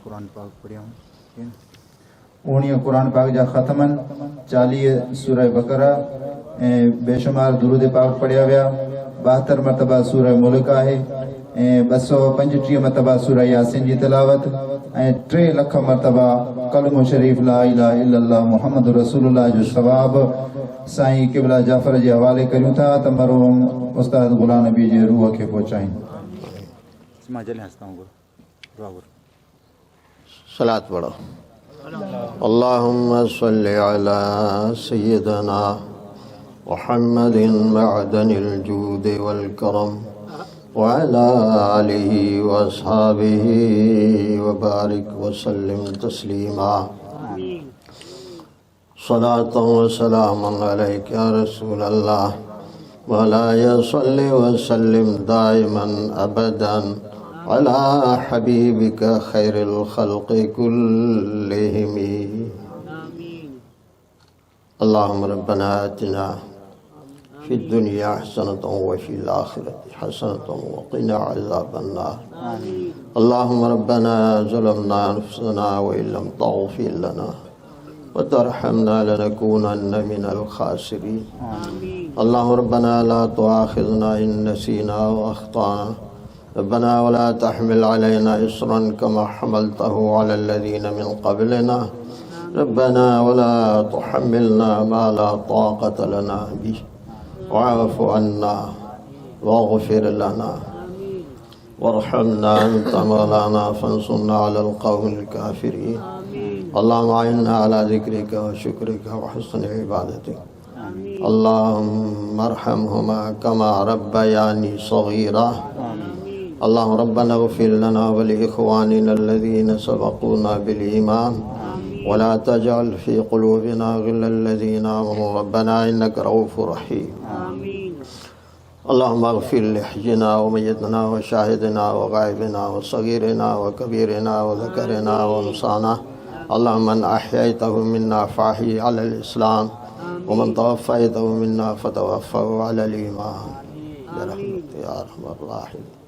कुरान पाक पढ़ियूं उणिवीह कुरान पाक जा ख़तमन 40 सूरह बकरा ऐं बेशुमार दुरूद पाक पढ़िया विया 72 मरतबा सूरह मुल्क आहे ऐं 235 मरतबा सूरह यासीन जी तिलावत ऐं 3 लख मरतबा कलमो शरीफ ला इलाहा इल्लल्लाह मुहम्मद रसूलुल्लाह जो सवाब साईं क़िबला जाफ़र जे हवाले करियूं था त मरहूम उस्ताद गुलाम नबी जे रूह खे पहुचाइनि। सलात पढ़ो। अल्लाहुम्मा सल्लि अला सय्यिदना मुहम्मदिन मअदनिल जूद वल करम व अला आलिहि व अस्हाबिहि व बारिक व सल्लिम तस्लीमा। सलातन व सलामन अलैका या रसूल अल्लाह व अला सल्लि व सल्लिम दाइमन अबदन अला हबीबिका खैरिल खल्क़ि कुल्लिहिम। अल्लाहुम्मा रब्बना आतिना फिद दुनिया हसनतन व फिल आखिरति हसनतन व क़िना अज़ाबन नार। अल्लाहुम्मा रब्बना ज़लमना अनफुसना व इल्लम तग़फिर लना व तरहमना लनकूनन्न मिनल खासिरीन। अल्लाहुम्मा रब्बना ला तुआखिज़ना इन नसीना व अख़्ताना रब्बना वला तहमिल अलैना इस्रन कमा हमलतहु अलल लज़ीना मिन क़ब्लिना रब्बना वला तुहम्मिलना मा ला ताक़त लना बिहि वअफ़ु अन्ना वग़फ़िर लना वरहमना अन्ता मौलाना फंसुरना अलल क़ौमिल काफ़िरीन। अल्लाहुम्मा अइन्ना अला ज़िक्रिका व शुक्रिका व हुस्नि इबादतिक। अल्लाहुम्मा अरहमहुमा कमा रब्बयानी सग़ीरा। अल्लाहुम्मा रब्बना इग़फ़िर लना व लिइख़वानिना अल्लज़ीना सबक़ूना बिल ईमान व ला तजअल फ़ी क़ुलूबिना ग़िल्लन लिल्लज़ीना आमनू रब्बना इन्नका रऊफ़ुर रहीम। अल्लाहुम्मा इग़फ़िर लिहय्यिना व मय्यितिना व शाहिदिना व गायबिना व सग़ीरिना व कबीरिना व ज़करिना व उन्साना। अल्लाहुम्मा मन अह्ययतहु मिन्ना फ़अह्यिही अलल इस्लाम व मन तवफ़्फ़यतहु मिन्ना फ़तवफ़्फ़हु अलल ईमान बिरहमतिका या अरहमर राहिमीन।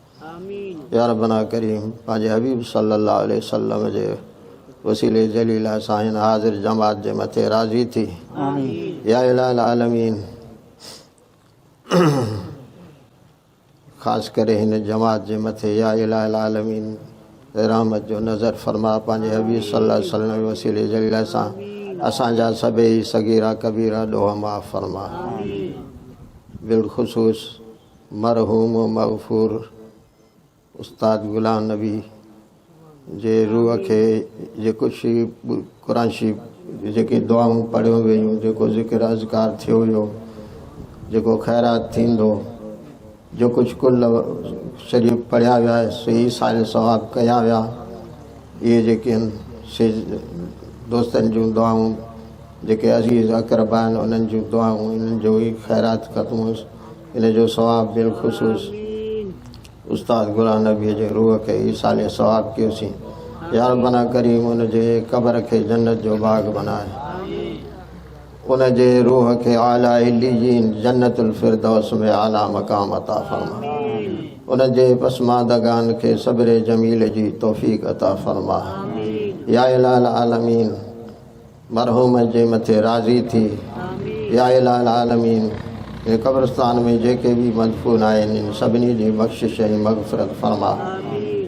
या रब्बना करीम पंहिंजे हबीब सल्लल्लाहु अलैहि वसल्लम जे वसीले जलीला सां हिन हाज़िर जमात जे मथे राज़ी थी। या इलाहल आलमीन ख़ासि करे हिन जमात जे मथे या इलाहल आलमीन रहमत जो नज़र फरमा। पंहिंजे हबीब सल्लल्लाहु अलैहि वसल्लम जे वसीले जलीला सां असांजा सभई सगीरा कबीरा ॾोह माफ़ फरमा। बिलख़ुसूस मरहूम मग़फ़ूर उस्ताद गुलाम नबी जे रूह खे जेको क़ुरान शरीफ़ जेके दुआऊं पढ़ियूं वेयूं जेको ज़िक्र अज़कार थियो हुयो जेको ख़ैरात थींदो जो कुझु कुल शरीफ़ पढ़िया विया सही साल सवाब कया विया इहे जेके आहिनि से दोस्तनि जूं दुआऊं जेके अज़ीज़ अक़रबा आहिनि उन्हनि जूं दुआऊं इन्हनि जो ई ख़ैरात ख़त्मु इन जो सवाब बिलख़ुसूस उस्ताद गुलाम नबी जे रूह खे ईसाले सवाब कयोसीं। या रब्बना करीम उन जे क़ब्र खे जन्नत जो बाग़ बनाए उन जे रूह खे आला इल्लियीन जन्नतुल फ़िरदौस में आला मक़ाम अता फ़रमा। उन जे पसमानदगान खे सब्र जमील जी तौफ़ीक़ अता फ़रमा। या इलाहल आलमीन मरहूम जे मथे राज़ी थी। या इलाहल आलमीन इन क़ब्रस्तान में जेके भी मदफून आहिनि इन सभिनी जी बख़्शिश ऐं मग़फ़िरत फ़रमा।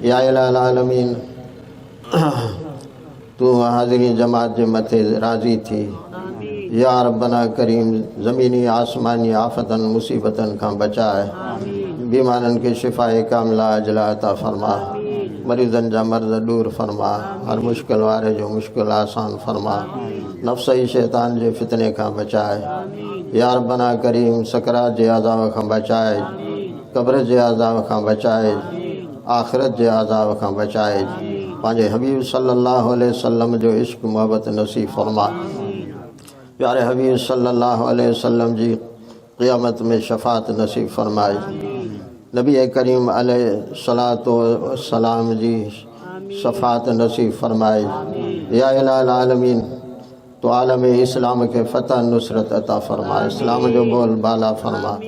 या इलाहल आलमीन तूं हाज़िरी जमात जे मथे राज़ी थी। या रब्बना करीम ज़मीनी आसमानी आफ़तनि मुसीबतनि खां बचाए बीमारनि खे शिफ़ाए कामिला अजला अता फ़रमा। मरीज़नि जा मर्ज़ दूर फ़रमा। हर मुश्किल वारे जो मुश्किल आसान फ़रमा। नफ़्सई शैतान जे फितने खां बचाए। या रब्बना करीम सकरात जे अज़ाब खां बचाए क़ब्र जे अज़ाब खां बचाए आख़िरत जे अज़ाब खां बचाए। पंहिंजे हबीब सल्लल्लाहु अलैहि वसल्लम जो इश्क़ मोहब्बत नसीब फ़रमा। प्यारे हबीब सल्लल्लाहु अलैहि वसल्लम जी क़ियामत में शफ़ाअत नसीब फ़रमाए। नबी करीम अलैहिस्सलातु वस्सलाम जी शफ़ाअत नसीब फ़रमाए। या इलाहल आलमीन तो आलम इस्लाम के फ़तह नुसरत अता फ़रमा, इस्लाम जो बोल बाला फ़रमा।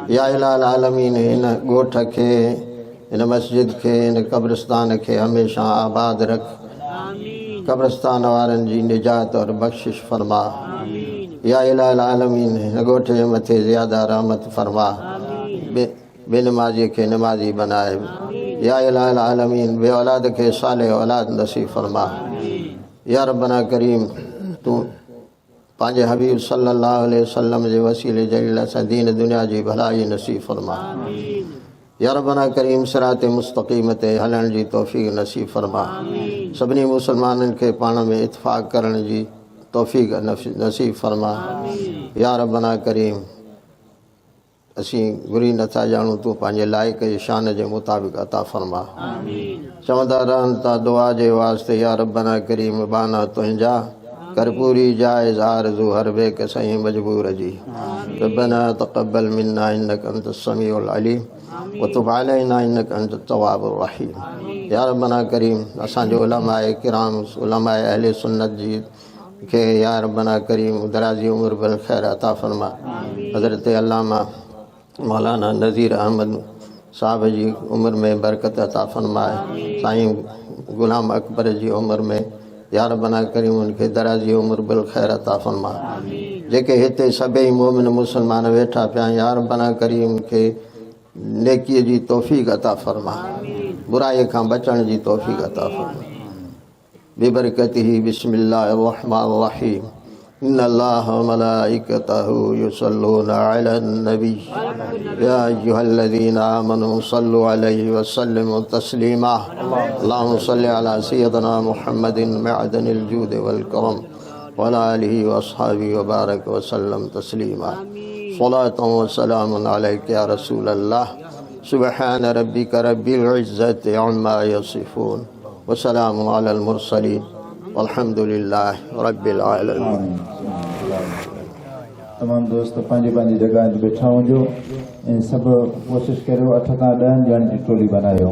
या इलाल आलमीन इन ॻोठ खे, इन मस्जिद खे, इन कब्रिस्तान खे हमेशा आबाद रख। कब्रिस्तान वारनि जी निजात और बख्शिश फ़रमा। या इलाल आलमीन हिन ॻोठ जे मथे ज़्यादा रहमत फ़रमा। बेनमाज़ी खे नमाज़ी बनाए। या इलाल आलमीन बे औलाद खे साले औलाद नसीब फ़रमा। या रब्बना करीम तू पंहिंजे हबीब सल्लल्लाहु अलैहि वसल्लम जे वसीले जलील सां दीन दुनिया जी भलाई नसीब फ़रमा। या रब्बना करीम सिरात मुस्तक़ीम ते हलण जी तौफ़ीक़ नसीब फ़रमा। सभिनी मुसलमाननि खे पाण में इत्फ़ाक़ करण जी तौफ़ीक़ नसीब फ़रमा। या रब्बना करीम असीं घुरी नथा ॼाणूं, तूं पंहिंजे लाइक़ जी शान जे मुताबिक़ अता फ़रमा। चवंदा रहनि था दुआ जे वास्ते या रब्बना करीम बाना तुंहिंजा कर पूरी जायज़ आरज़ू हर बे के सही मजबूर जी। रब्बना तक़ब्बल मिन्ना इन्नका अंतस समीउल अलीम व तुब अलैना इन्नका अंतत तव्वाबुर रहीम। या रब्बना करीम असांजो उलमाए किराम, उलमाए अहले सुन्नत जी के या रब्बना करीम दराज़ी उम्र बिल खैर अता फ़रमा। हज़रत अल्लामा मौलाना नज़ीर अहमद साहब जी उम्र में बरकत अता फ़रमाए। साईं गुलाम अकबर जी उम्र में या रब्बना करीम उनके दराज़ी उम्र बिल खैर अता फ़रमा। जेके हिते सभई मोमिन मुसलमान वेठा पिया, या रब्बना करीम के नेकीअ जी तौफ़ीक़ अता फ़रमा, बुराई खां बचण जी तौफ़ीक़ अता फ़रमा। बिबरकतिही बिस्मिल्लाहिर रहमानिर रहीम। इन्नल्लाह व मलाइकतहु युसल्लूना अलन नबी या अय्युहल्लज़ीना आमनू सल्लु अलैहि व सल्लिमू तस्लीमा। अल्लाहुम्मा सल्लि अला सय्यिदिना मुहम्मदिन मअदनिल जूद वल करम व अला आलिहि व अस्हाबिहि व बारक व सल्लम तस्लीमा। सलातु व सलामुन अलैका या रसूलल्लाह। सुब्हान रब्बिका रब्बिल इज़्ज़ति अम्मा यसिफून व सलामुन अलल मुरसलीन वल्हम्दुलिल्लाहि रब्बिल आलमीन। तमाम दोस्त पंहिंजी पंहिंजी जॻह ते वेठा हुजो ऐं सभु कोशिशि करियो 8 खां 10 ॼणनि जी टोली बनायो।